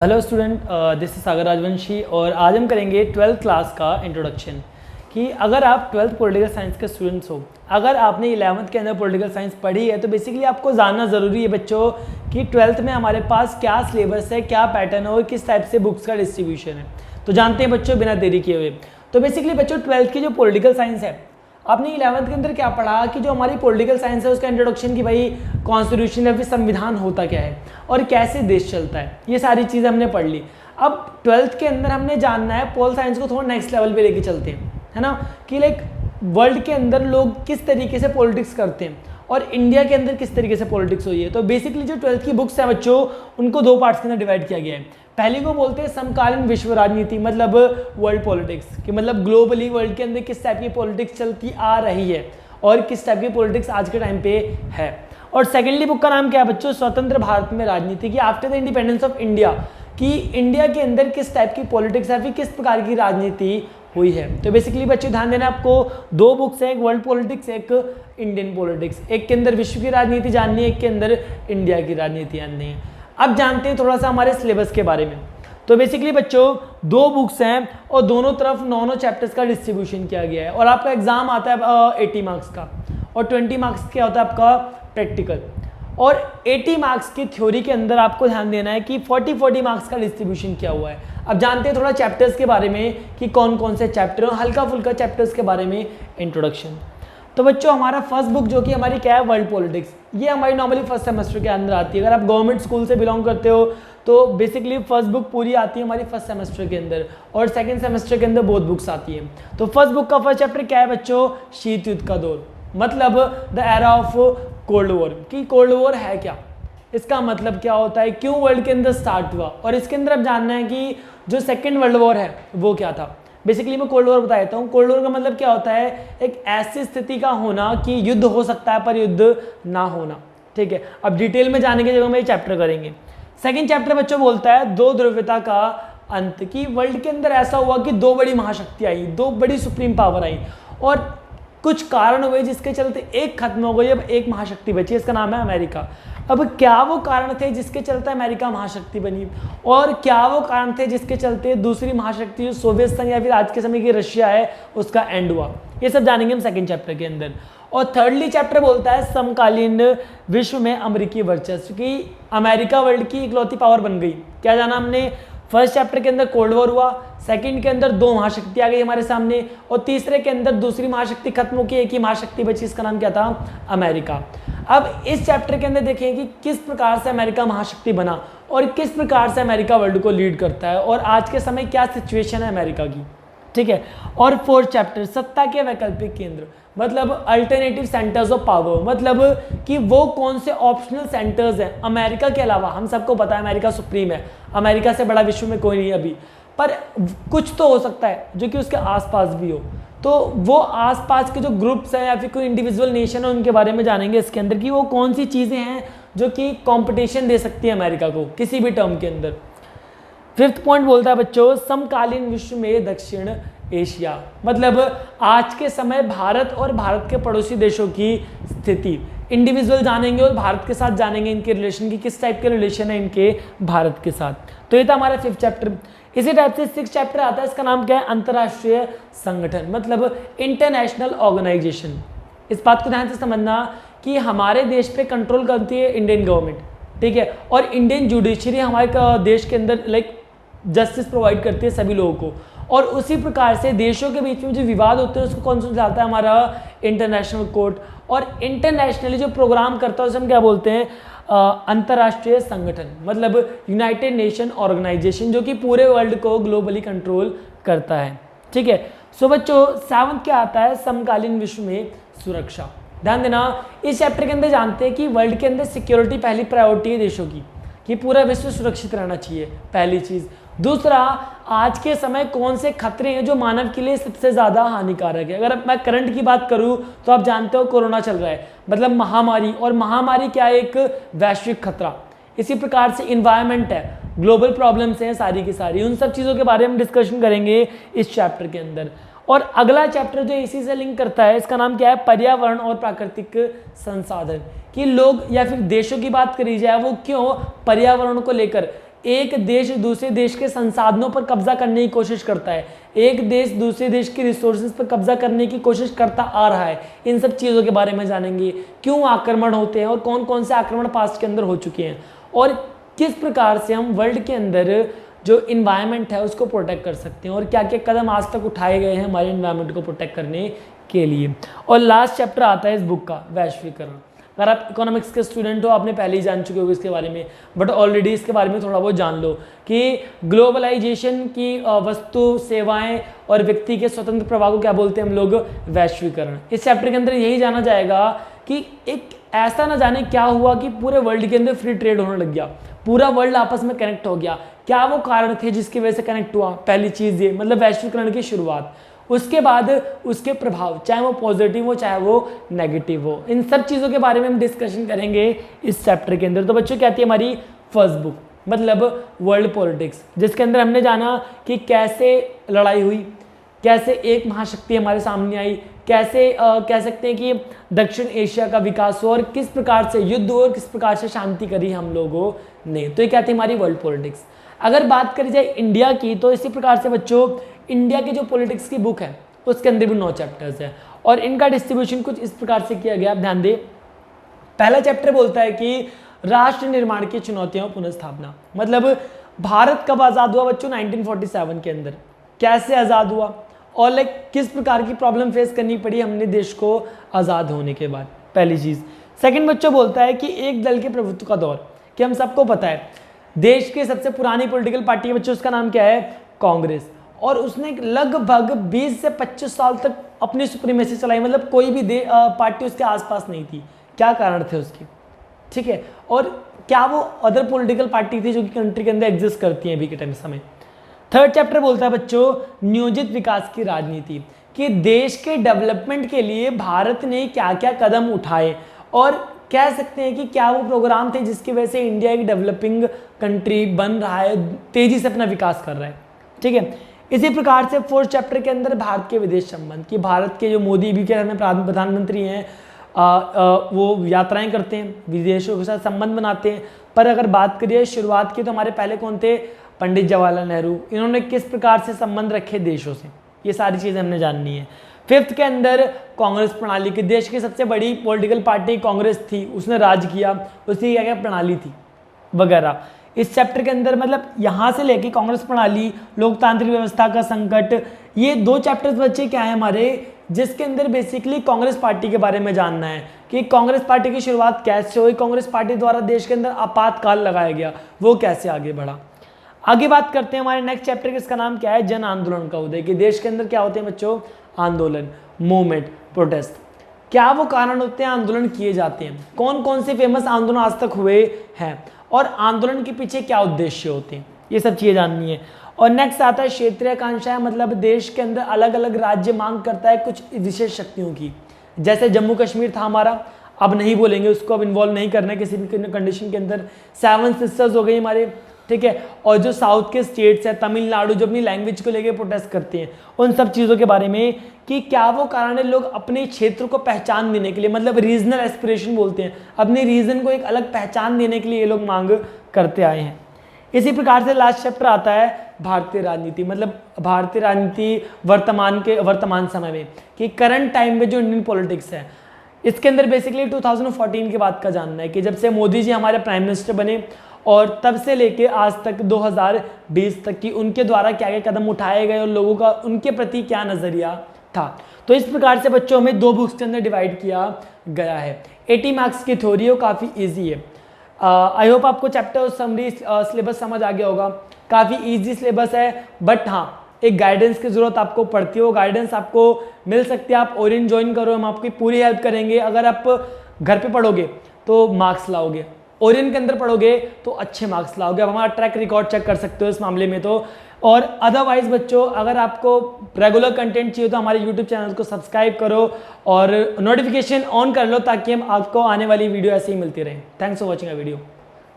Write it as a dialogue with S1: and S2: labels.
S1: Hello student, this is सागर राजवंशी और आज हम करेंगे 12th क्लास का इंट्रोडक्शन। कि अगर आप 12th पॉलिटिकल साइंस के स्टूडेंट्स हो, अगर आपने 11th के अंदर पॉलिटिकल साइंस पढ़ी है तो बेसिकली आपको जानना ज़रूरी है बच्चों कि 12th में हमारे पास क्या सिलेबस है, क्या पैटर्न है और किस टाइप से बुक्स का डिस्ट्रीब्यूशन है। तो जानते हैं बच्चों बिना देरी किए हुए। तो बेसिकली बच्चों 12th की जो पॉलिटिकल साइंस है, आपने 11th के अंदर क्या पढ़ा कि जो हमारी पॉलिटिकल साइंस है उसका इंट्रोडक्शन कि भाई कॉन्स्टिट्यूशन या फिर संविधान होता क्या है और कैसे देश चलता है, ये सारी चीज़ें हमने पढ़ ली। अब 12th के अंदर हमने जानना है पॉल साइंस को थोड़ा नेक्स्ट लेवल पे लेके चलते हैं, है ना, कि लाइक वर्ल्ड के अंदर लोग किस तरीके से पॉलिटिक्स करते हैं और इंडिया के अंदर किस तरीके से पॉलिटिक्स हुई है। तो बेसिकली जो 12th की बुक्स हैं बच्चों, उनको दो पार्ट्स के अंदर डिवाइड किया गया है। पहली को बोलते हैं समकालीन विश्व राजनीति, मतलब वर्ल्ड पॉलिटिक्स, कि मतलब ग्लोबली वर्ल्ड के अंदर किस टाइप की पॉलिटिक्स चलती आ रही है और किस टाइप की पॉलिटिक्स आज के टाइम पे है। और सेकेंडली बुक का नाम क्या है बच्चों, स्वतंत्र भारत में राजनीति, की after the independence of India, कि इंडिया के अंदर किस टाइप की पॉलिटिक्स है, फिर किस प्रकार की राजनीति हुई है। तो बेसिकली बच्चों ध्यान देना, आपको दो बुक्स हैं, एक वर्ल्ड पॉलिटिक्स, एक इंडियन पॉलिटिक्स। एक के अंदर विश्व की राजनीति जाननी है, एक के अंदर इंडिया की राजनीति जाननी है। अब जानते हैं थोड़ा सा हमारे सिलेबस के बारे में। तो बेसिकली बच्चों दो बुक्स हैं और दोनों तरफ 9 चैप्टर्स का डिस्ट्रीब्यूशन किया गया है और आपका एग्जाम आता है 80 मार्क्स का और 20 मार्क्स क्या होता है आपका प्रैक्टिकल। और 80 मार्क्स की थ्योरी के अंदर आपको ध्यान देना है कि 40 मार्क्स का डिस्ट्रीब्यूशन किया हुआ है। अब जानते हैं थोड़ा चैप्टर्स के बारे में कि कौन कौन से चैप्टर हैं, हल्का फुल्का चैप्टर्स के बारे में इंट्रोडक्शन। तो बच्चों हमारा फर्स्ट बुक जो कि हमारी क्या है, वर्ल्ड पॉलिटिक्स, ये हमारी नॉर्मली फर्स्ट सेमेस्टर के अंदर आती है। अगर आप गवर्नमेंट स्कूल से बिलोंग करते हो तो बेसिकली फर्स्ट बुक पूरी आती है हमारी फर्स्ट सेमेस्टर के अंदर और सेकंड सेमेस्टर के अंदर बोथ बुक्स आती है। तो फर्स्ट बुक का फर्स्ट चैप्टर क्या है बच्चों, शीत युद्ध का दौर, मतलब the era of cold war. कि कोल्ड वॉर है क्या, इसका मतलब क्या होता है, क्यों वर्ल्ड के अंदर स्टार्ट हुआ, और इसके अंदर अब जानना है कि जो सेकेंड वर्ल्ड वॉर है वो क्या था। बेसिकली मैं कोल्ड वॉर बता देता हूँ। कोल्ड वॉर का मतलब क्या होता है, एक ऐसी स्थिति का होना कि युद्ध हो सकता है पर युद्ध ना होना। ठीक है, अब डिटेल में जाने की जगह में ये चैप्टर करेंगे। सेकंड चैप्टर बच्चों बोलता है दो ध्रुवीयता का अंत, की वर्ल्ड के अंदर ऐसा हुआ कि दो बड़ी महाशक्ति आई, दो बड़ी सुप्रीम पावर आई और कुछ कारण हुए जिसके चलते एक खत्म हो गई, अब एक महाशक्ति बची, इसका नाम है अमेरिका। अब क्या वो कारण थे जिसके चलते अमेरिका महाशक्ति बनी और क्या वो कारण थे जिसके चलते दूसरी महाशक्ति जो सोवियत संघ या फिर आज के समय की रशिया है उसका एंड हुआ, ये सब जानेंगे हम सेकंड चैप्टर के अंदर। और थर्डली चैप्टर बोलता है समकालीन विश्व में अमेरिकी वर्चस्व, की अमेरिका वर्ल्ड की इकलौती पावर बन गई। क्या जाना हमने, फर्स्ट चैप्टर के अंदर कोल्ड वॉर हुआ, सेकंड के अंदर दो महाशक्ति आ गई हमारे सामने और तीसरे के अंदर दूसरी महाशक्ति खत्म होकर एक ही महाशक्ति बची, इसका नाम क्या था, अमेरिका। अब इस चैप्टर के अंदर देखें कि किस प्रकार से अमेरिका महाशक्ति बना और किस प्रकार से अमेरिका वर्ल्ड को लीड करता है और आज के समय क्या सिचुएशन है अमेरिका की। ठीक है, और फोर्थ चैप्टर सत्ता के वैकल्पिक केंद्र, मतलब अल्टरनेटिव सेंटर्स ऑफ पावर, मतलब कि वो कौन से ऑप्शनल सेंटर्स हैं अमेरिका के अलावा। हम सबको पता है अमेरिका सुप्रीम है, अमेरिका से बड़ा विश्व में कोई नहीं अभी, पर कुछ तो हो सकता है जो कि उसके आसपास भी हो। तो वो आसपास के जो ग्रुप्स हैं या फिर कोई इंडिविजुअल नेशन है उनके बारे में जानेंगे इसके अंदर, कि वो कौन सी चीज़ें हैं जो कि कंपटीशन दे सकती है अमेरिका को किसी भी टर्म के अंदर। फिफ्थ पॉइंट बोलता है बच्चों समकालीन विश्व में दक्षिण एशिया, मतलब आज के समय भारत और भारत के पड़ोसी देशों की स्थिति इंडिविजुअल जानेंगे और भारत के साथ जानेंगे इनके रिलेशन की, किस टाइप के रिलेशन है इनके भारत के साथ। तो ये था हमारा फिफ्थ चैप्टर। इसी टाइप से सिक्स चैप्टर आता है, इसका नाम क्या है, अंतर्राष्ट्रीय संगठन, मतलब इंटरनेशनल ऑर्गेनाइजेशन। इस बात को ध्यान से समझना कि हमारे देश पे कंट्रोल करती है इंडियन गवर्नमेंट, ठीक है, और इंडियन जुडिशरी हमारे देश के अंदर लाइक जस्टिस प्रोवाइड करती है सभी लोगों को। और उसी प्रकार से देशों के बीच में जो विवाद होते हैं उसको कौन सुलझाता है, हमारा इंटरनेशनल कोर्ट। और इंटरनेशनली जो प्रोग्राम करता है उसे हम क्या बोलते हैं, अंतर्राष्ट्रीय संगठन, मतलब यूनाइटेड नेशन ऑर्गेनाइजेशन, जो कि पूरे वर्ल्ड को ग्लोबली कंट्रोल करता है। ठीक है, सो बच्चों सेवंथ क्या आता है, समकालीन विश्व में सुरक्षा। ध्यान देना, इस चैप्टर के अंदर जानते हैं कि वर्ल्ड के अंदर सिक्योरिटी पहली प्रायोरिटी है देशों की, कि पूरा विश्व सुरक्षित रहना चाहिए, पहली चीज़। दूसरा, आज के समय कौन से खतरे हैं जो मानव के लिए सबसे ज़्यादा हानिकारक है। अगर मैं करंट की बात करूं तो आप जानते हो कोरोना चल रहा है, मतलब महामारी, और महामारी क्या है, एक वैश्विक खतरा। इसी प्रकार से इन्वायरमेंट है, ग्लोबल प्रॉब्लम्स हैं सारी की सारी, उन सब चीज़ों के बारे में डिस्कशन करेंगे इस चैप्टर के अंदर। और अगला चैप्टर जो इसी से लिंक करता है, इसका नाम क्या है, पर्यावरण और प्राकृतिक संसाधन, कि लोग या फिर देशों की बात करी जाए वो क्यों पर्यावरण को लेकर एक देश दूसरे देश के संसाधनों पर कब्जा करने की कोशिश करता है, एक देश दूसरे देश के रिसोर्सेज पर कब्जा करने की कोशिश करता आ रहा है। इन सब चीज़ों के बारे में जानेंगे, क्यों आक्रमण होते हैं और कौन कौन से आक्रमण पास्ट के अंदर हो चुके हैं, और किस प्रकार से हम वर्ल्ड के अंदर जो इन्वायरमेंट है उसको प्रोटेक्ट कर सकते हैं, और क्या क्या कदम आज तक उठाए गए हैं हमारे इन्वायरमेंट को प्रोटेक्ट करने के लिए। और लास्ट चैप्टर आता है इस बुक का, वैश्वीकरण। अगर आप इकोनॉमिक्स के स्टूडेंट हो, आपने पहले ही जान चुके हो इसके बारे में, बट ऑलरेडी इसके बारे में थोड़ा बहुत जान लो कि ग्लोबलाइजेशन की वस्तु, सेवाएं और व्यक्ति के स्वतंत्र प्रवाह को क्या बोलते हैं हम लोग, वैश्वीकरण। इस चैप्टर के अंदर यही जाना जाएगा कि एक ऐसा ना जाने क्या हुआ कि पूरे वर्ल्ड के अंदर फ्री ट्रेड होने लग गया, पूरा वर्ल्ड आपस में कनेक्ट हो गया, क्या वो कारण थे जिसकी वजह से कनेक्ट हुआ। पहली चीज़ ये, मतलब वैश्वीकरण की शुरुआत। उसके बाद उसके प्रभाव, चाहे वो पॉजिटिव हो चाहे वो नेगेटिव हो, इन सब चीज़ों के बारे में हम डिस्कशन करेंगे इस चैप्टर के अंदर। तो बच्चों क्या आती है हमारी फर्स्ट बुक, मतलब वर्ल्ड पॉलिटिक्स, जिसके अंदर हमने जाना कि कैसे लड़ाई हुई, कैसे एक महाशक्ति हमारे सामने आई, कैसे कह सकते हैं कि दक्षिण एशिया का विकास हुआ, और किस प्रकार से युद्ध और किस प्रकार से शांति करी हम लोगों ने। तो ये क्या थी हमारी वर्ल्ड पॉलिटिक्स। अगर बात करी जाए इंडिया की, तो इसी प्रकार से बच्चों इंडिया की जो पॉलिटिक्स की बुक है उसके अंदर भी 9 चैप्टर्स हैं, और इनका डिस्ट्रीब्यूशन कुछ इस प्रकार से किया गया, आप ध्यान दें। पहला चैप्टर बोलता है कि राष्ट्र निर्माण की चुनौतियां, पुनर्स्थापना, मतलब भारत कब आज़ाद हुआ बच्चों, 1947 के अंदर कैसे आज़ाद हुआ, और लाइक किस प्रकार की प्रॉब्लम फेस करनी पड़ी हमने देश को आज़ाद होने के बाद, पहली चीज़। सेकंड बच्चों बोलता है कि एक दल के प्रभुत्व का दौर, कि हम सबको पता है देश की सबसे पुरानी पॉलिटिकल पार्टी है बच्चों, उसका नाम क्या है, कांग्रेस, और उसने लगभग 20 से 25 साल तक अपनी सुप्रीमेसी चलाई, मतलब कोई भी पार्टी उसके आसपास नहीं थी। क्या कारण थे उसकी, ठीक है, और क्या वो अदर पॉलिटिकल पार्टी थी जो कि कंट्री के अंदर एग्जिस्ट करती हैं अभी के टाइम समय। थर्ड चैप्टर बोलता है बच्चों नियोजित विकास की राजनीति, कि देश के डेवलपमेंट के लिए भारत ने क्या क्या कदम उठाए, और कह सकते हैं कि क्या वो प्रोग्राम थे जिसकी वजह से इंडिया एक डेवलपिंग कंट्री बन रहा है, तेजी से अपना विकास कर रहा है, ठीक है। इसी प्रकार से फोर्थ चैप्टर के अंदर भारत के विदेश संबंध, कि भारत के जो मोदी भी के हमें प्रधानमंत्री हैं वो यात्राएं करते हैं, विदेशों के साथ संबंध बनाते हैं। पर अगर बात करिए शुरुआत की, तो हमारे पहले कौन थे, पंडित जवाहरलाल नेहरू, इन्होंने किस प्रकार से संबंध रखे देशों से, ये सारी चीज़ें हमने जाननी है। फिफ्थ के अंदर कांग्रेस प्रणाली, की देश की सबसे बड़ी पॉलिटिकल पार्टी कांग्रेस थी, उसने राज किया, उसकी क्या क्या प्रणाली थी वगैरह। इस चैप्टर के अंदर मतलब यहाँ से लेके कांग्रेस प्रणाली, लोकतांत्रिक व्यवस्था का संकट, ये 2 चैप्टर्स बच्चे क्या है हमारे, जिसके अंदर बेसिकली कांग्रेस पार्टी के बारे में जानना है कि कांग्रेस पार्टी की शुरुआत कैसे हुई, कांग्रेस पार्टी द्वारा देश के अंदर आपातकाल लगाया गया, वो कैसे आगे बढ़ा। आगे बात करते हैं हमारे नेक्स्ट चैप्टर, इसका नाम क्या है, जन आंदोलन का उदय, कि देश के अंदर क्या होते हैं बच्चों, आंदोलन, मूवमेंट, प्रोटेस्ट, क्या वो कारण होते हैं, आंदोलन किए जाते हैं, कौन कौन से फेमस आंदोलन आज तक हुए हैं, और आंदोलन के पीछे क्या उद्देश्य होते हैं, ये सब चीज़ें जाननी है। और नेक्स्ट आता है क्षेत्रीय आकांक्षाएं, मतलब देश के अंदर अलग अलग राज्य मांग करता है कुछ विशेष शक्तियों की, जैसे जम्मू कश्मीर था हमारा, अब नहीं बोलेंगे उसको, अब इन्वॉल्व नहीं करना है किसी भी कंडीशन के अंदर। 7 सिस्टर्स हो गई हमारे, ठीक है, और जो साउथ के स्टेट्स है, तमिलनाडु, जो अपनी लैंग्वेज को लेके प्रोटेस्ट करते हैं, उन सब चीज़ों के बारे में कि क्या वो कारण है, लोग अपने क्षेत्र को पहचान देने के लिए, मतलब रीजनल एस्पिरेशन बोलते हैं, अपने रीजन को एक अलग पहचान देने के लिए ये लोग मांग करते आए हैं। इसी प्रकार से लास्ट चैप्टर आता है भारतीय राजनीति, मतलब भारतीय राजनीति वर्तमान समय में, कि करंट टाइम में जो इंडियन पॉलिटिक्स है, इसके अंदर बेसिकली 2014 के बाद का जानना है, कि जब से मोदी जी हमारे प्राइम मिनिस्टर बने और तब से लेके आज तक 2020 तक की उनके द्वारा क्या क्या कदम उठाए गए और लोगों का उनके प्रति क्या नज़रिया था। तो इस प्रकार से बच्चों में 2 बुक्स के अंदर डिवाइड किया गया है। 80 मार्क्स की थ्योरी है, काफ़ी ईजी है। आई होप आपको चैप्टर समरी सिलेबस समझ आ गया होगा, काफ़ी ईजी सिलेबस है, बट हाँ एक गाइडेंस की ज़रूरत आपको पड़ती है, वो गाइडेंस आपको मिल सकती है। आप ओरिएंट ज्वाइन करो, हम आपकी पूरी हेल्प करेंगे। अगर आप घर पे पढ़ोगे तो मार्क्स लाओगे, ओरिएंट के अंदर पढ़ोगे तो अच्छे मार्क्स लाओगे। आप हमारा ट्रैक रिकॉर्ड चेक कर सकते हो इस मामले में तो। और अदरवाइज बच्चों, अगर आपको रेगुलर कंटेंट चाहिए तो हमारे यूट्यूब चैनल को सब्सक्राइब करो और नोटिफिकेशन ऑन कर लो, ताकि हम आपको आने वाली वीडियो ऐसे ही मिलती रहे। Thanks for watching a video.